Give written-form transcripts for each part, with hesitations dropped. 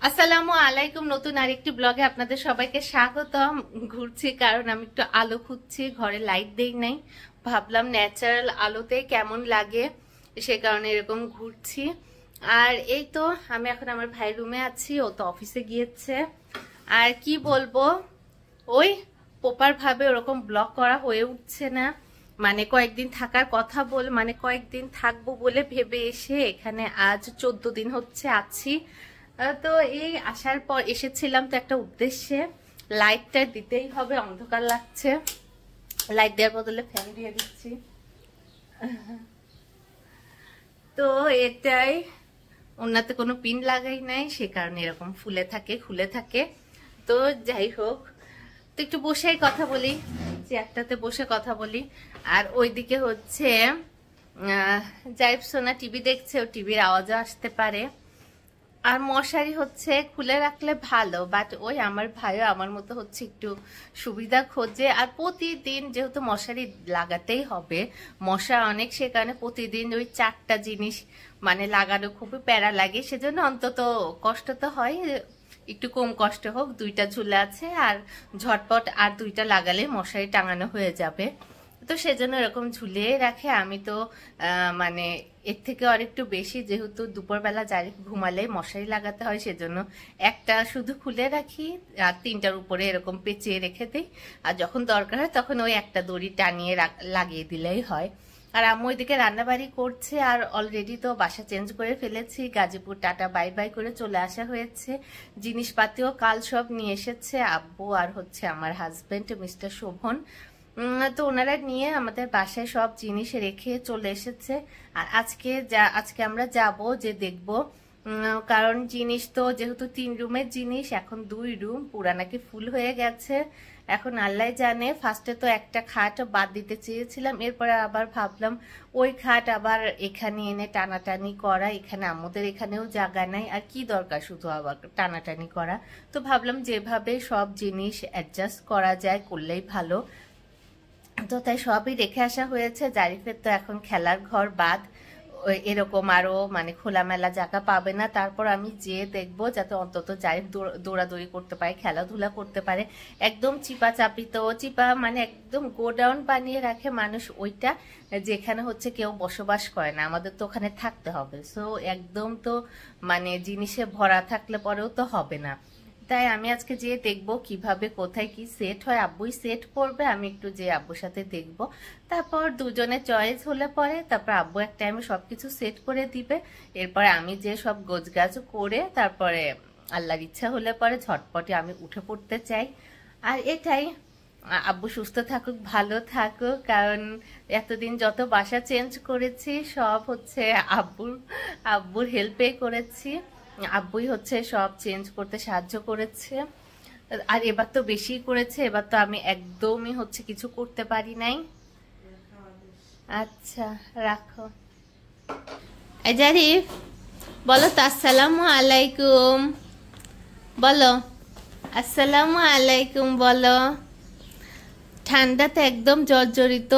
আসসালামু আলাইকুম। নতুন আরেকটি ব্লগে আপনাদের সবাইকে স্বাগতম। ঘুরছি কারণ আমি একটু আলো খুঁজছি, ঘরে লাইট দেই নাই, ভাবলাম ন্যাচারাল আলোতে কেমন লাগে, সে কারণে এরকম ঘুরছি। আর এই তো আমি এখন আমার ভাইয়ের রুমে আছি, ও তো অফিসে গিয়েছে। আর কি বলবো, ওই প্রপার ভাবে ওরকম ব্লগ করা হয়ে উঠছে না। মানে কয়েকদিন থাকার কথা মানে কয়েকদিন থাকবো বলে ভেবে এসে এখানে আজ 14 দিন হচ্ছে আছি। তো এই আসার পর এসেছিলাম তো একটা উদ্দেশ্যে, লাইটটা দিতেই হবে, অন্ধকার লাগছে। লাইট দেওয়ার বদলে ফ্যান দিয়ে দিচ্ছি। তো এটাই, ওনাতে কোনো পিন লাগাই নাই, সে কারণে এরকম ফুলে থাকে খুলে থাকে। তো যাই হোক, তো একটু বসেই কথা বলি, চেয়ারটাতে বসে কথা বলি। আর ওইদিকে হচ্ছে জাইব সোনা টিভি দেখছে, ও টিভির আওয়াজও আসতে পারে। আর মশারি হচ্ছে খুলে রাখলে ভালো, বাট ওই আমার ভাইও আমার মতো হচ্ছে একটু সুবিধা খোঁজে। আর প্রতিদিন যেহেতু মশারি লাগাতেই হবে, মশা অনেক, সে কারণে প্রতিদিন ওই 4টা জিনিস মানে লাগানো খুবই প্যারা লাগে। সেজন্য অন্তত কষ্ট তো হয়, একটু কম কষ্ট হোক, 2টা ঝুলে আছে আর ঝটপট আর 2টা লাগালে মশারি টাঙানো হয়ে যাবে। তো সেজন্য এরকম ঝুলিয়ে রাখে। আমি তো মানে এর থেকে আরেকটু বেশি, যেহেতু দুপুরবেলা যাই ঘুমালে মশারি লাগাতে হয়, সেজন্য একটা শুধু খুলে রাখি আর 3টার উপরে এরকম পেঁচিয়ে রেখে দিই। আর যখন দরকার হয় তখন ওই একটা দড়ি টানিয়ে লাগিয়ে দিলেই হয়। আর আম্মু ওইদিকে রান্নাবাড়ি করছে। আর অলরেডি তো বাসা চেঞ্জ করে ফেলেছি, গাজীপুর টাটা বাই বাই করে চলে আসা হয়েছে। জিনিসপাতিও কাল সব নিয়ে এসেছে আব্বু আর হচ্ছে আমার হাজবেন্ড মিস্টার শোভন। তো ওনারা নিয়ে আমাদের বাসায় সব জিনিস রেখে চলে এসেছে। আর আজকে আমরা যাব যে দেখব, কারণ জিনিস তো যেহেতু 3 রুমের জিনিস, এখন 2 রুম পুরা নাকি ফুল হয়ে গেছে। এখন আল্লাহ জানে। ফার্স্টে তো একটা খাট বাদ দিতে চেয়েছিলাম, এরপরে আবার ভাবলাম ওই খাট আবার এখানে এনে টানাটানি করা, এখানে আমাদের এখানেও জায়গা নাই, আর কি দরকার শুধু আবার টানাটানি করা। তো ভাবলাম যেভাবে সব জিনিস অ্যাডজাস্ট করা যায় করলেই ভালো। তো তাই সবই রেখে আসা হয়েছে। জারিফের তো এখন খেলার ঘর বাদ, এরকম আরো মানে খোলামেলা জায়গা পাবে না। তারপর আমি যেয়ে দেখবো যাতে অন্তত জারিফ দৌড়াদৌড়ি করতে পারে, খেলাধুলা করতে পারে। একদম চিপা তো চিপা মানে একদম গোডাউন বানিয়ে রাখে মানুষ ওইটা, যেখানে হচ্ছে কেউ বসবাস করে না, আমাদের তো ওখানে থাকতে হবে। সো একদম তো মানে জিনিসে ভরা থাকলে পরেও তো হবে না। তাই আমি আজকে যেয়ে দেখবো কিভাবে কোথায় কি সেট হয়। আব্বুই সেট করবে, আমি একটু যে আব্বুর সাথে দেখবো। তারপর দুজনে চয়েস হলে পরে তারপর আব্বু এক টাইমে সবকিছু সেট করে দিবে। এরপরে আমি যে সব গোছগাছ করে তারপরে আল্লাহর ইচ্ছা হলে পরে ঝটপটে আমি উঠে পড়তে চাই। আর এটাই, আব্বু সুস্থ থাকুক, ভালো থাকুক, কারণ এতদিন যত বাসা চেঞ্জ করেছি সব হচ্ছে আব্বুর হেল্পে করেছি। আব্বুই হচ্ছে সব চেঞ্জ করতে সাহায্য করেছে। আর এবার তো বেশি করেছে, এবার তো আমি একদমই হচ্ছে কিছু করতে পারি নাই। আচ্ছা রাখো। এই জারিফ বলো তো আসসালামু আলাইকুম, বলো আসসালামু আলাইকুম বলো। ঠান্ডাতে একদম জর্জরিত,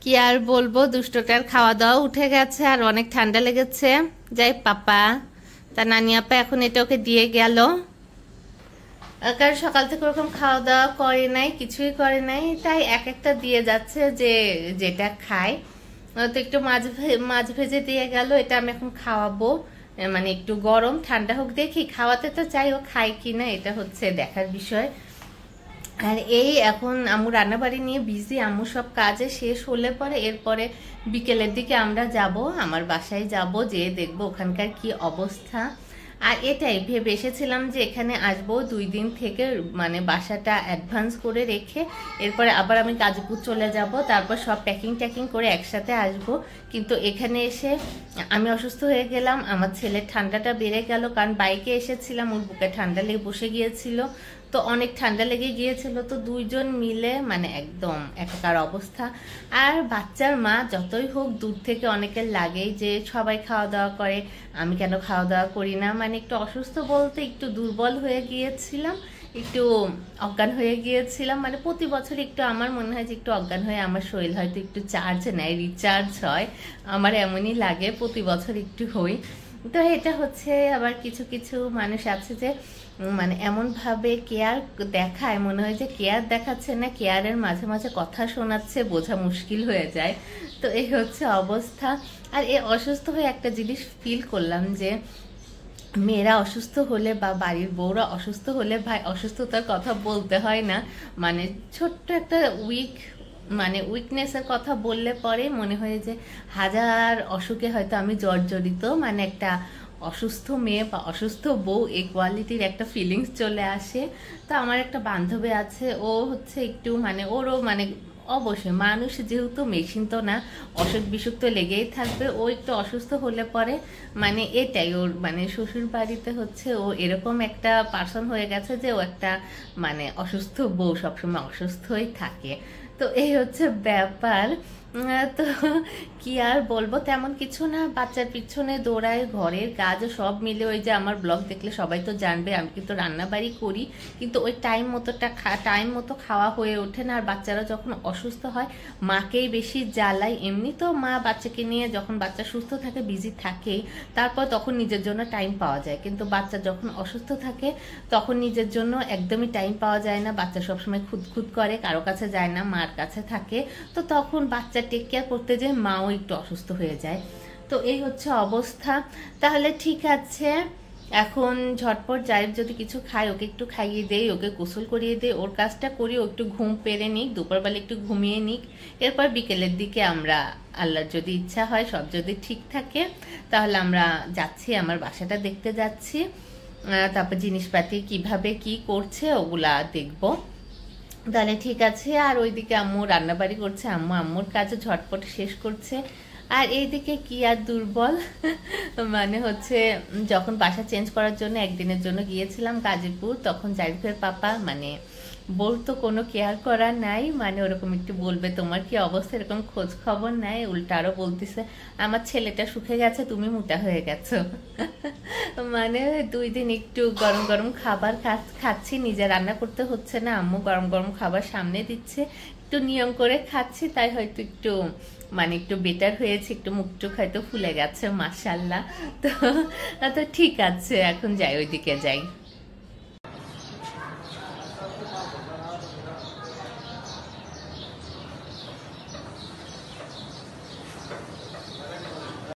কি আর বলবো, দুষ্টটার খাওয়া দাওয়া উঠে গেছে আর অনেক ঠান্ডা লেগেছে। যাই পাপা, তা নানি আপা এখন এটা ওকে দিয়ে গেল, কারণ সকাল থেকে ওরকম খাওয়া দাওয়া করে নাই, কিছুই করে নাই, তাই এক একটা দিয়ে যাচ্ছে যে যেটা খায়। তো একটু মাছ ভেজে দিয়ে গেল, এটা আমি এখন খাওয়াবো। মানে একটু গরম ঠান্ডা হোক, দেখি খাওয়াতে তো চাই, ও খায় কিনা এটা হচ্ছে দেখার বিষয়। আর এই এখন আম্মু রান্নাবাড়ি নিয়ে বিজি, আম্মু সব কাজে শেষ হলে পরে এরপরে বিকেলের দিকে আমরা যাব আমার বাসায়, যাব যেয়ে দেখবো ওখানকার কি অবস্থা। আর এটাই ভেবে এসেছিলাম যে এখানে আসবো 2 দিন থেকে, মানে বাসাটা অ্যাডভান্স করে রেখে এরপরে আবার আমি গাজীপুর চলে যাব, তারপর সব প্যাকিং করে একসাথে আসব। কিন্তু এখানে এসে আমি অসুস্থ হয়ে গেলাম, আমার ছেলের ঠান্ডাটা বেড়ে গেল, কারণ বাইকে এসেছিলাম, ওর বুকে ঠান্ডা লেগে বসে গিয়েছিল, তো অনেক ঠান্ডা লেগে গিয়েছিল। তো 2 জন মিলে মানে একদম একাকার অবস্থা। আর বাচ্চার মা যতই হোক দূর থেকে অনেকের লাগেই যে সবাই খাওয়া দাওয়া করে, আমি কেন খাওয়া দাওয়া করি না। মানে একটু অসুস্থ বলতে একটু দুর্বল হয়ে গিয়েছিলাম, একটু অজ্ঞান হয়ে গিয়েছিলাম। মানে প্রতি বছর একটু আমার মনে হয় যে একটু অজ্ঞান হয়ে আমার শরীর হয়তো একটু চার্জ নেয়, রিচার্জ হয়, আমার এমনই লাগে, প্রতি বছর একটু হই। তো এটা হচ্ছে আবার কিছু কিছু মানুষ আছে যে মানে এমনভাবে কেয়ার দেখায়, মনে হয় যে কেয়ার দেখাচ্ছে না কেয়ারের মাঝে মাঝে কথা শোনাচ্ছে, বোঝা মুশকিল হয়ে যায়। তো এই হচ্ছে অবস্থা। আর এই অসুস্থ হয়ে একটা জিনিস ফিল করলাম যে মেয়েরা অসুস্থ হলে বা বাড়ির বউরা অসুস্থ হলে ভাই অসুস্থতার কথা বলতে হয় না, মানে ছোট্ট একটা উইকনেসের কথা বললে পরে মনে হয় যে হাজার অসুখে হয়তো আমি জর্জরিত, মানে একটা অসুস্থ মেয়ে বা অসুস্থ বউ এই কোয়ালিটির একটা ফিলিংস চলে আসে। তো আমার একটা বান্ধবী আছে, ও হচ্ছে একটু মানে ওরও মানে অবশ্যই মানুষ যেহেতু মেশিন তো না, অসুখ বিসুখ তো লেগেই থাকবে। ও একটু অসুস্থ হলে পরে মানে এটাই ওর মানে শ্বশুর বাড়িতে হচ্ছে ও এরকম একটা পার্সন হয়ে গেছে যে ও একটা মানে অসুস্থ বউ, সবসময় অসুস্থই থাকে। তো এই হচ্ছে ব্যাপার। তো কি আর বলবো, তেমন কিছু না, বাচ্চার পিছনে দৌড়ায়, ঘরের কাজ সব মিলে। ওই যে আমার ব্লগ দেখলে সবাই তো জানবে আমি কিন্তু রান্না বাড়ি করি, কিন্তু ওই টাইম মতো খাওয়া হয়ে ওঠে না। আর বাচ্চারা যখন অসুস্থ হয় মাকেই বেশি জ্বালায়। এমনি তো মা বাচ্চাকে নিয়ে যখন বাচ্চা সুস্থ থাকে বিজি থাকেই, তারপর তখন নিজের জন্য টাইম পাওয়া যায়, কিন্তু বাচ্চা যখন অসুস্থ থাকে তখন নিজের জন্য একদমই টাইম পাওয়া যায় না। বাচ্চা সবসময় খুঁতখুত করে, কারো কাছে যায় না, মার কাছে থাকে। তো তখন বাচ্চা টেক কেয়ার করতে যেয়ে মাও একটু অসুস্থ হয়ে যায়। তো এই হচ্ছে অবস্থা। তাহলে ঠিক আছে, এখন ঝটপট যাই, যদি কিছু খাই ওকে একটু খাইয়ে দেই, ওকে গোসল করিয়ে দেই, ওর কাজটা করি, ও একটু ঘুম পেরে নিক, দুপুরবেলা একটু ঘুমিয়ে নিক। এরপর বিকেলের দিকে আমরা, আল্লাহর যদি ইচ্ছা হয়, সব যদি ঠিক থাকে, তাহলে আমরা যাচ্ছি, আমার বাসাটা দেখতে যাচ্ছি। তারপর জিনিসপাতি কিভাবে কি করছে ওগুলা দেখবো। তাহলে ঠিক আছে। আর ওইদিকে আম্মু রান্নাবাড়ি করছে, আম্মুর কাজও ঝটপট শেষ করছে। আর এইদিকে কি আর দুর্বল মানে হচ্ছে যখন বাসা চেঞ্জ করার জন্য একদিনের জন্য গিয়েছিলাম গাজীপুর, তখন জারিফের পাপা মানে বউর তো কোনো কেয়ার করা নাই, মানে ওরকম একটু বলবে তোমার কি অবস্থা, এরকম খোঁজ খবর নাই। উল্টা আরো বলতেছে আমার ছেলেটা শুকে গেছে, তুমি মোটা হয়ে গেছো মানে 2 দিন একটু গরম গরম খাবার খাচ্ছি, নিজে রান্না করতে হচ্ছে না, আম্মু গরম গরম খাবার সামনে দিচ্ছে, একটু নিয়ম করে খাচ্ছি, তাই হয়তো একটু মানে একটু বেটার হয়েছে, একটু মুখটুক হয়তো ফুলে গেছে মাশাআল্লাহ। তো ঠিক আছে, এখন যাই, ওইদিকে যাই।